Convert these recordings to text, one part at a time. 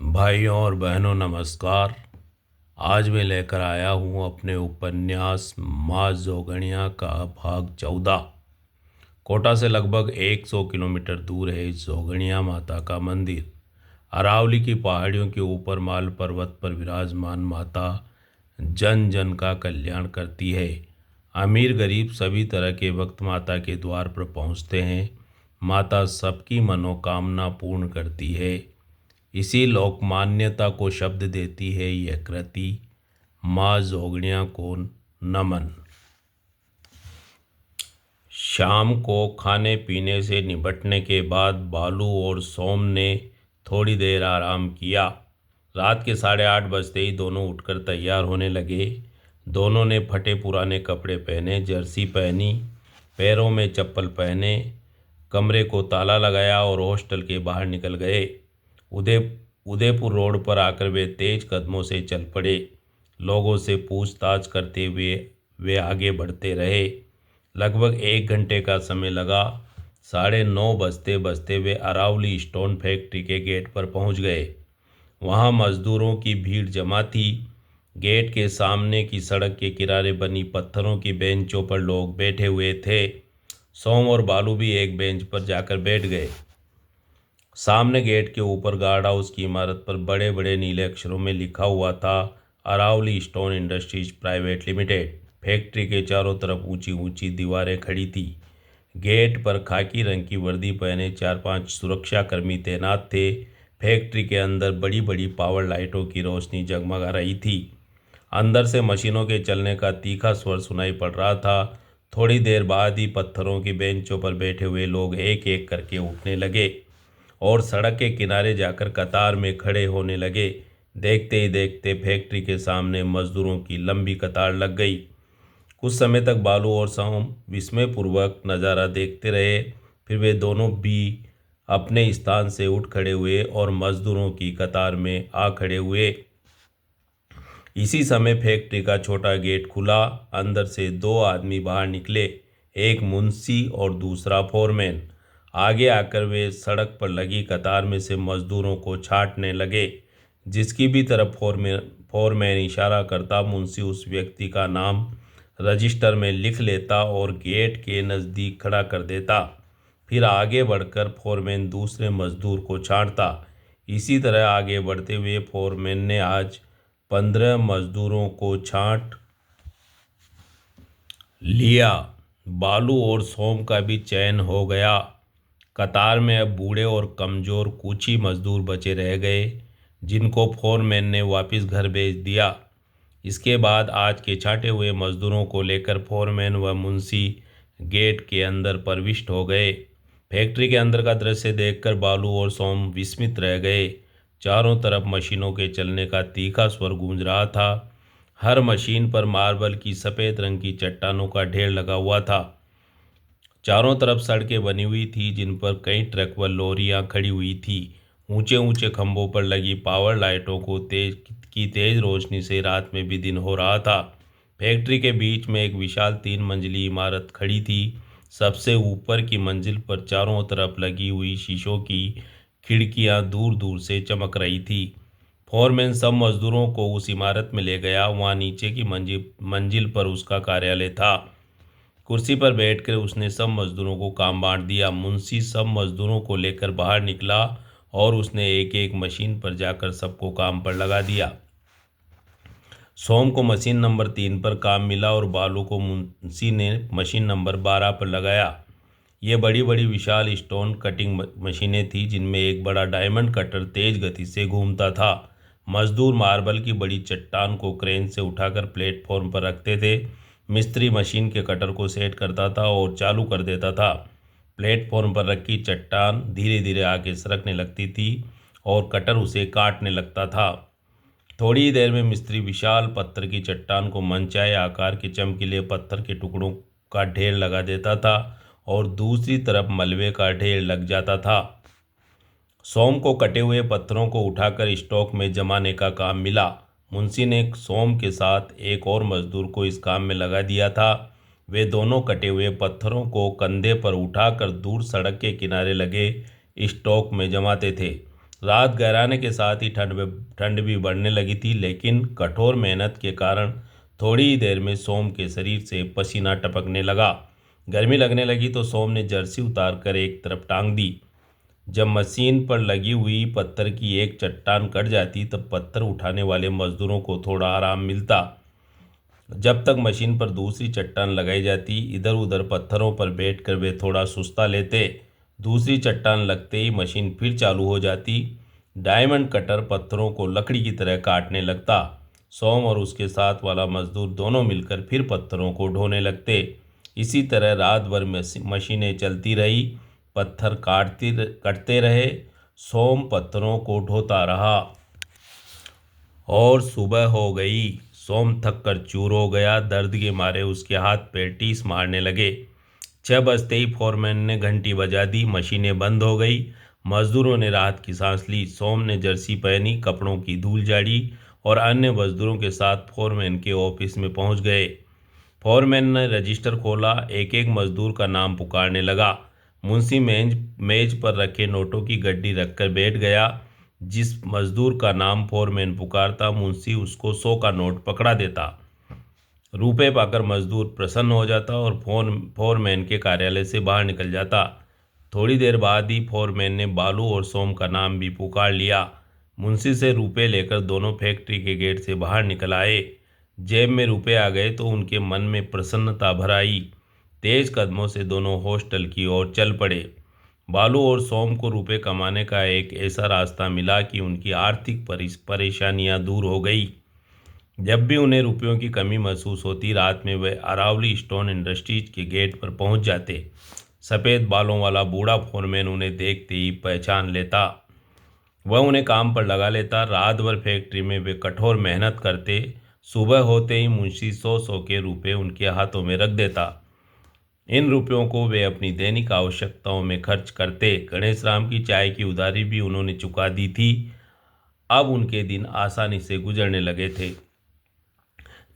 भाइयों और बहनों नमस्कार। आज मैं लेकर आया हूँ अपने उपन्यास माँ जोगणिया का भाग 14। कोटा से लगभग 100 किलोमीटर दूर है इस जोगणिया माता का मंदिर। अरावली की पहाड़ियों के ऊपर माल पर्वत पर विराजमान माता जन जन का कल्याण करती है। अमीर गरीब सभी तरह के भक्त माता के द्वार पर पहुँचते हैं। माता सबकी मनोकामना पूर्ण करती है। इसी लोकमान्यता को शब्द देती है यह कृति माँ जोगणिया को नमन। शाम को खाने पीने से निपटने के बाद बालू और सोम ने थोड़ी देर आराम किया। रात के 8:30 बजते ही दोनों उठकर तैयार होने लगे। दोनों ने फटे पुराने कपड़े पहने, जर्सी पहनी, पैरों में चप्पल पहने, कमरे को ताला लगाया और हॉस्टल के बाहर निकल गए। उदयपुर रोड पर आकर वे तेज कदमों से चल पड़े। लोगों से पूछताछ करते हुए वे आगे बढ़ते रहे। लगभग 1 घंटे का समय लगा। 9:30 बजते बजते वे अरावली स्टोन फैक्ट्री के गेट पर पहुंच गए। वहां मजदूरों की भीड़ जमा थी। गेट के सामने की सड़क के किनारे बनी पत्थरों की बेंचों पर लोग बैठे हुए थे। सोम और बालू भी एक बेंच पर जाकर बैठ गए। सामने गेट के ऊपर गार्ड हाउस की इमारत पर बड़े बड़े नीले अक्षरों में लिखा हुआ था, Aravali stone industries private limited. Factory के चारों तरफ ऊंची ऊंची दीवारें खड़ी थी। गेट पर खाकी रंग की वर्दी पहने 4-5 सुरक्षाकर्मी तैनात थे। फैक्ट्री के अंदर बड़ी बड़ी पावर लाइटों की रोशनी जगमगा रही थी। अंदर से मशीनों के चलने का तीखा स्वर सुनाई पड़ रहा था। थोड़ी देर बाद ही पत्थरों की बेंचों पर बैठे हुए लोग एक एक करके उठने लगे और सड़क के किनारे जाकर कतार में खड़े होने लगे। देखते ही देखते फैक्ट्री के सामने मजदूरों की लंबी कतार लग गई। कुछ समय तक बालू और सोम विस्मयपूर्वक नज़ारा देखते रहे। फिर वे दोनों भी अपने स्थान से उठ खड़े हुए और मजदूरों की कतार में आ खड़े हुए। इसी समय फैक्ट्री का छोटा गेट खुला। अंदर से 2 आदमी बाहर निकले, एक मुंशी और दूसरा फोरमैन। आगे आकर वे सड़क पर लगी कतार में से मजदूरों को छांटने लगे। जिसकी भी तरफ फोरमैन इशारा करता, मुंशी उस व्यक्ति का नाम रजिस्टर में लिख लेता और गेट के नज़दीक खड़ा कर देता। फिर आगे बढ़कर फोरमैन दूसरे मजदूर को छांटता। इसी तरह आगे बढ़ते हुए फोरमैन ने आज 15 मजदूरों को छांट लिया। बालू और सोम का भी चयन हो गया। कतार में अब बूढ़े और कमज़ोर कुछ ही मजदूर बचे रह गए, जिनको फोरमैन ने वापस घर भेज दिया। इसके बाद आज के छांटे हुए मजदूरों को लेकर फोरमैन व मुंशी गेट के अंदर प्रविष्ट हो गए। फैक्ट्री के अंदर का दृश्य देखकर बालू और सोम विस्मित रह गए। चारों तरफ मशीनों के चलने का तीखा स्वर गूंज रहा था। हर मशीन पर मार्बल की सफ़ेद रंग की चट्टानों का ढेर लगा हुआ था। चारों तरफ सड़कें बनी हुई थी, जिन पर कई ट्रक व लॉरियां खड़ी हुई थी। ऊंचे ऊंचे खंभों पर लगी पावर लाइटों को तेज रोशनी से रात में भी दिन हो रहा था। फैक्ट्री के बीच में एक विशाल 3 मंजिली इमारत खड़ी थी। सबसे ऊपर की मंजिल पर चारों तरफ लगी हुई शीशों की खिड़कियां दूर दूर से चमक रही थी। फोरमैन सब मजदूरों को उस इमारत में ले गया। वहां नीचे की मंजिल पर उसका कार्यालय था। कुर्सी पर बैठकर उसने सब मजदूरों को काम बांट दिया। मुंशी सब मजदूरों को लेकर बाहर निकला और उसने एक एक मशीन पर जाकर सबको काम पर लगा दिया। सोम को मशीन नंबर 3 पर काम मिला और बालू को मुंशी ने मशीन नंबर 12 पर लगाया। ये बड़ी बड़ी विशाल स्टोन कटिंग मशीनें थीं, जिनमें एक बड़ा डायमंड कटर तेज गति से घूमता था। मजदूर मार्बल की बड़ी चट्टान को क्रेन से उठाकर प्लेटफॉर्म पर रखते थे। मिस्त्री मशीन के कटर को सेट करता था और चालू कर देता था। प्लेटफॉर्म पर रखी चट्टान धीरे धीरे आगे सरकने लगती थी और कटर उसे काटने लगता था। थोड़ी ही देर में मिस्त्री विशाल पत्थर की चट्टान को मनचाहे आकार के चमकीले पत्थर के टुकड़ों का ढेर लगा देता था और दूसरी तरफ मलबे का ढेर लग जाता था। सोम को कटे हुए पत्थरों को उठाकर स्टॉक में जमाने का काम मिला। मुंशी ने सोम के साथ एक और मजदूर को इस काम में लगा दिया था। वे दोनों कटे हुए पत्थरों को कंधे पर उठाकर दूर सड़क के किनारे लगे स्टॉक में जमाते थे। रात गहराने के साथ ही ठंड भी बढ़ने लगी थी, लेकिन कठोर मेहनत के कारण थोड़ी ही देर में सोम के शरीर से पसीना टपकने लगा। गर्मी लगने लगी तो सोम ने जर्सी उतार कर एक तरफ टांग दी। जब मशीन पर लगी हुई पत्थर की एक चट्टान कट जाती तब पत्थर उठाने वाले मजदूरों को थोड़ा आराम मिलता। जब तक मशीन पर दूसरी चट्टान लगाई जाती, इधर उधर पत्थरों पर बैठकर वे थोड़ा सुस्ता लेते। दूसरी चट्टान लगते ही मशीन फिर चालू हो जाती। डायमंड कटर पत्थरों को लकड़ी की तरह काटने लगता। सोम और उसके साथ वाला मजदूर दोनों मिलकर फिर पत्थरों को ढोने लगते। इसी तरह रात भर मशीनें चलती रही, पत्थर कटते रहे, सोम पत्थरों को ढोता रहा। और सुबह हो गई। सोम थक कर चूर हो गया। दर्द के मारे उसके हाथ पैर टीस मारने लगे। 6 बजते ही फोरमैन ने घंटी बजा दी। मशीनें बंद हो गई। मजदूरों ने राहत की सांस ली। सोम ने जर्सी पहनी, कपड़ों की धूल झाड़ी और अन्य मजदूरों के साथ फोरमैन के ऑफिस में पहुंच गए। फोरमैन ने रजिस्टर खोला, एक एक मजदूर का नाम पुकारने लगा। मुंशी मेज पर रखे नोटों की गड्डी रखकर बैठ गया। जिस मजदूर का नाम फोरमैन पुकारता, मुंशी उसको 100 का नोट पकड़ा देता। रुपए पाकर मजदूर प्रसन्न हो जाता और फोरमैन के कार्यालय से बाहर निकल जाता। थोड़ी देर बाद ही फोरमैन ने बालू और सोम का नाम भी पुकार लिया। मुंशी से रुपए लेकर दोनों फैक्ट्री के गेट से बाहर निकल आए। जेब में रुपए आ गए तो उनके मन में प्रसन्नता भर आई। तेज कदमों से दोनों हॉस्टल की ओर चल पड़े। बालू और सोम को रुपए कमाने का एक ऐसा रास्ता मिला कि उनकी आर्थिक परेशानियां दूर हो गई। जब भी उन्हें रुपयों की कमी महसूस होती, रात में वे अरावली स्टोन इंडस्ट्रीज के गेट पर पहुंच जाते। सफ़ेद बालों वाला बूढ़ा फोरमैन उन्हें देखते ही पहचान लेता। वह उन्हें काम पर लगा लेता। रात भर फैक्ट्री में वे कठोर मेहनत करते। सुबह होते ही मुंशी 100 के रुपए उनके हाथों में रख देता। इन रुपयों को वे अपनी दैनिक आवश्यकताओं में खर्च करते। गणेश राम की चाय की उधारी भी उन्होंने चुका दी थी। अब उनके दिन आसानी से गुजरने लगे थे।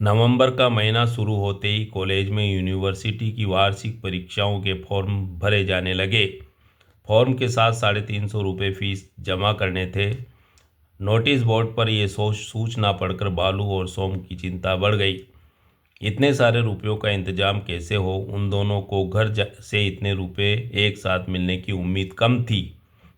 नवंबर का महीना शुरू होते ही कॉलेज में यूनिवर्सिटी की वार्षिक परीक्षाओं के फॉर्म भरे जाने लगे। फॉर्म के साथ 350 रुपये फीस जमा करने थे। नोटिस बोर्ड पर यह सूचना पढ़कर बालू और सोम की चिंता बढ़ गई। इतने सारे रुपयों का इंतजाम कैसे हो? उन दोनों को घर से इतने रुपए एक साथ मिलने की उम्मीद कम थी।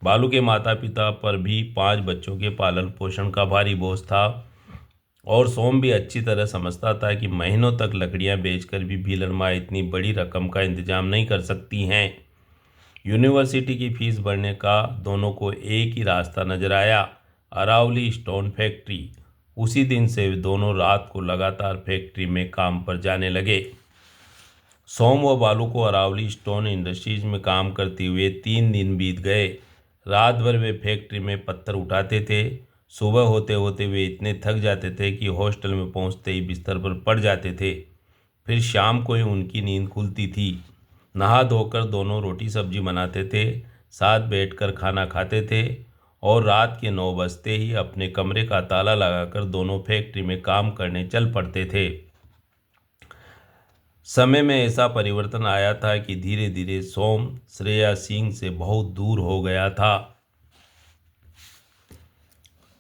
बालू के माता पिता पर भी 5 बच्चों के पालन पोषण का भारी बोझ था और सोम भी अच्छी तरह समझता था कि महीनों तक लकड़ियां बेचकर भी भीलन माँ इतनी बड़ी रकम का इंतजाम नहीं कर सकती हैं। यूनिवर्सिटी की फीस भरने का दोनों को एक ही रास्ता नजर आया, अरावली स्टोन फैक्ट्री। उसी दिन से वे दोनों रात को लगातार फैक्ट्री में काम पर जाने लगे। सोम व बालू को अरावली स्टोन इंडस्ट्रीज में काम करते हुए 3 दिन बीत गए। रात भर वे फैक्ट्री में पत्थर उठाते थे। सुबह होते होते वे इतने थक जाते थे कि हॉस्टल में पहुंचते ही बिस्तर पर पड़ जाते थे। फिर शाम को ही उनकी नींद खुलती थी। नहा धोकर दोनों रोटी सब्जी बनाते थे, साथ बैठकर खाना खाते थे और रात के 9 बजते ही अपने कमरे का ताला लगाकर दोनों फैक्ट्री में काम करने चल पड़ते थे। समय में ऐसा परिवर्तन आया था कि धीरे धीरे सोम श्रेया सिंह से बहुत दूर हो गया था।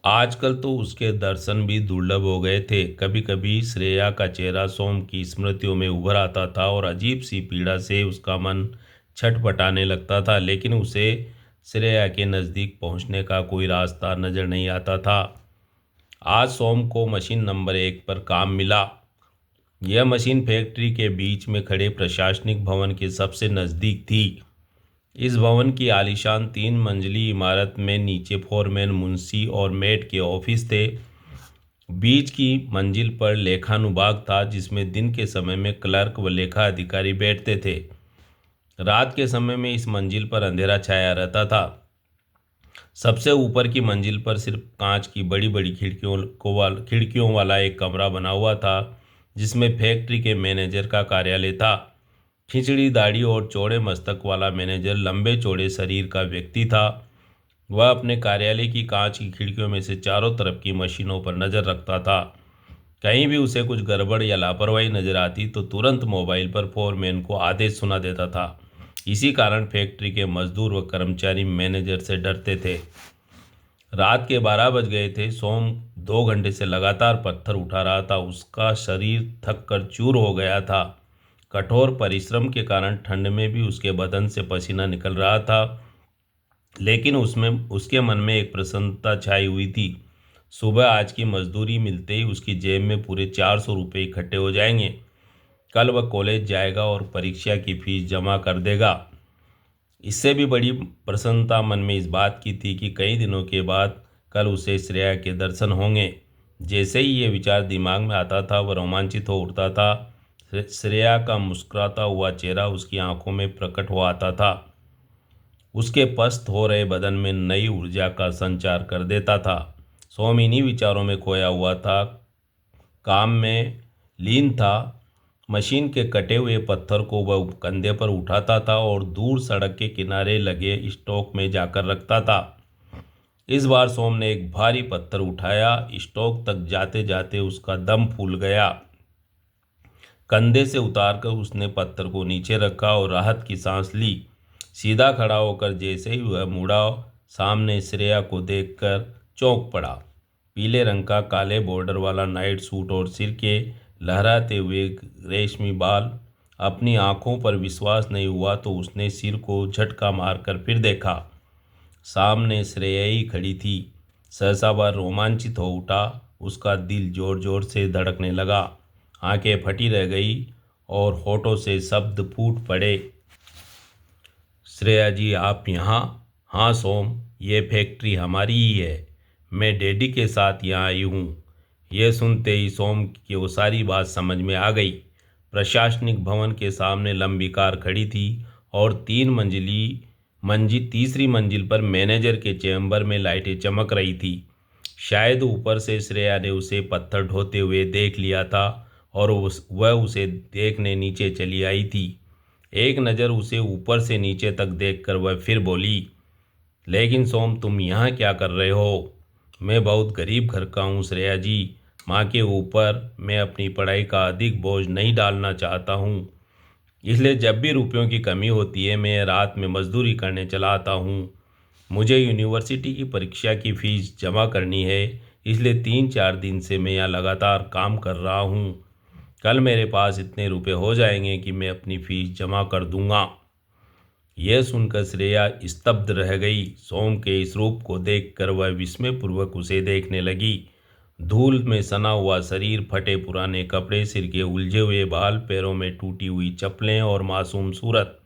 आजकल तो उसके दर्शन भी दुर्लभ हो गए थे। कभी कभी श्रेया का चेहरा सोम की स्मृतियों में उभर आता था और अजीब सी पीड़ा से उसका मन छटपटाने लगता था, लेकिन उसे श्रेया के नज़दीक पहुंचने का कोई रास्ता नज़र नहीं आता था। आज सोम को मशीन नंबर 1 पर काम मिला। यह मशीन फैक्ट्री के बीच में खड़े प्रशासनिक भवन के सबसे नज़दीक थी। इस भवन की आलीशान 3 मंजिली इमारत में नीचे फोरमैन, मुंशी और मेट के ऑफिस थे। बीच की मंजिल पर लेखानुभाग था, जिसमें दिन के समय में क्लर्क व लेखा अधिकारी बैठते थे। रात के समय में इस मंजिल पर अंधेरा छाया रहता था। सबसे ऊपर की मंजिल पर सिर्फ कांच की बड़ी बड़ी खिड़कियों वाला एक कमरा बना हुआ था, जिसमें फैक्ट्री के मैनेजर का कार्यालय था। खिंचड़ी दाढ़ी और चौड़े मस्तक वाला मैनेजर लंबे चौड़े शरीर का व्यक्ति था। वह अपने कार्यालय की कांच की खिड़कियों में से चारों तरफ की मशीनों पर नज़र रखता था। कहीं भी उसे कुछ गड़बड़ या लापरवाही नजर आती तो तुरंत मोबाइल पर फोरमैन को आदेश सुना देता था। इसी कारण फैक्ट्री के मजदूर व कर्मचारी मैनेजर से डरते थे। रात के 12 बज गए थे। सोम 2 घंटे से लगातार पत्थर उठा रहा था। उसका शरीर थक कर चूर हो गया था। कठोर परिश्रम के कारण ठंड में भी उसके बदन से पसीना निकल रहा था, लेकिन उसमें उसके मन में एक प्रसन्नता छाई हुई थी। सुबह आज की मजदूरी मिलते ही उसकी जेब में पूरे 400 रुपये इकट्ठे हो जाएंगे। कल वह कॉलेज जाएगा और परीक्षा की फीस जमा कर देगा। इससे भी बड़ी प्रसन्नता मन में इस बात की थी कि कई दिनों के बाद कल उसे श्रेया के दर्शन होंगे। जैसे ही ये विचार दिमाग में आता था, वह रोमांचित हो उठता था। श्रेया का मुस्कुराता हुआ चेहरा उसकी आंखों में प्रकट हो आता था। उसके पस्त हो रहे बदन में नई ऊर्जा का संचार कर देता था। सोम इन्हीं विचारों में खोया हुआ था, काम में लीन था। मशीन के कटे हुए पत्थर को वह कंधे पर उठाता था और दूर सड़क के किनारे लगे स्टॉक में जाकर रखता था। इस बार सोम ने एक भारी पत्थर उठाया। स्टॉक तक जाते जाते उसका दम फूल गया। कंधे से उतारकर उसने पत्थर को नीचे रखा और राहत की सांस ली। सीधा खड़ा होकर जैसे ही वह मुड़ा, सामने श्रेया को देखकर चौंक पड़ा। पीले रंग का काले बॉर्डर वाला नाइट सूट और सिर के लहराते हुए रेशमी बाल। अपनी आंखों पर विश्वास नहीं हुआ तो उसने सिर को झटका मारकर फिर देखा। सामने श्रेया ही खड़ी थी। सहसा वह रोमांचित हो उठा। उसका दिल जोर जोर से धड़कने लगा। आंखें फटी रह गई और होठों से शब्द फूट पड़े। श्रेया जी, आप यहाँ? हाँ सोम, ये फैक्ट्री हमारी ही है। मैं डैडी के साथ यहाँ आई हूँ। यह सुनते ही सोम की वो सारी बात समझ में आ गई। प्रशासनिक भवन के सामने लंबी कार खड़ी थी और तीसरी मंजिल पर मैनेजर के चैम्बर में लाइटें चमक रही थी। शायद ऊपर से श्रेया ने उसे पत्थर ढोते हुए देख लिया था और वह उसे देखने नीचे चली आई थी। एक नज़र उसे ऊपर से नीचे तक देखकर वह फिर बोली, लेकिन सोम, तुम यहाँ क्या कर रहे हो? मैं बहुत गरीब घर का हूँ श्रेया जी। माँ के ऊपर मैं अपनी पढ़ाई का अधिक बोझ नहीं डालना चाहता हूँ, इसलिए जब भी रुपयों की कमी होती है मैं रात में मजदूरी करने चला आता हूँ। मुझे यूनिवर्सिटी की परीक्षा की फ़ीस जमा करनी है, इसलिए 3-4 दिन से मैं यहाँ लगातार काम कर रहा हूँ। कल मेरे पास इतने रुपए हो जाएंगे कि मैं अपनी फ़ीस जमा कर दूँगा। यह सुनकर श्रेया स्तब्ध रह गई। सोम के इस रूप को देखकर वह विस्मयपूर्वक उसे देखने लगी। धूल में सना हुआ शरीर, फटे पुराने कपड़े, सिर के उलझे हुए बाल, पैरों में टूटी हुई चप्पलें और मासूम सूरत।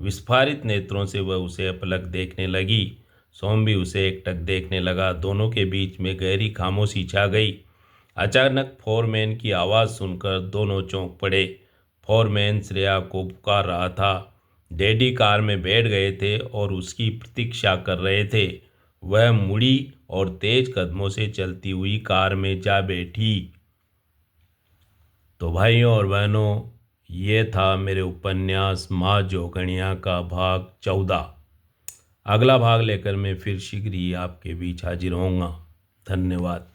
विस्फारित नेत्रों से वह उसे अपलक देखने लगी। सोम भी उसे एकटक देखने लगा। दोनों के बीच में गहरी खामोशी छा गई। अचानक फोरमैन की आवाज़ सुनकर दोनों चौंक पड़े। फोरमैन श्रेया को पुकार रहा था। डैडी कार में बैठ गए थे और उसकी प्रतीक्षा कर रहे थे। वह मुड़ी और तेज कदमों से चलती हुई कार में जा बैठी। तो भाइयों और बहनों, ये था मेरे उपन्यास माँ जोगणिया का भाग 14। अगला भाग लेकर मैं फिर शीघ्र ही आपके बीच हाजिर होऊंगा। धन्यवाद।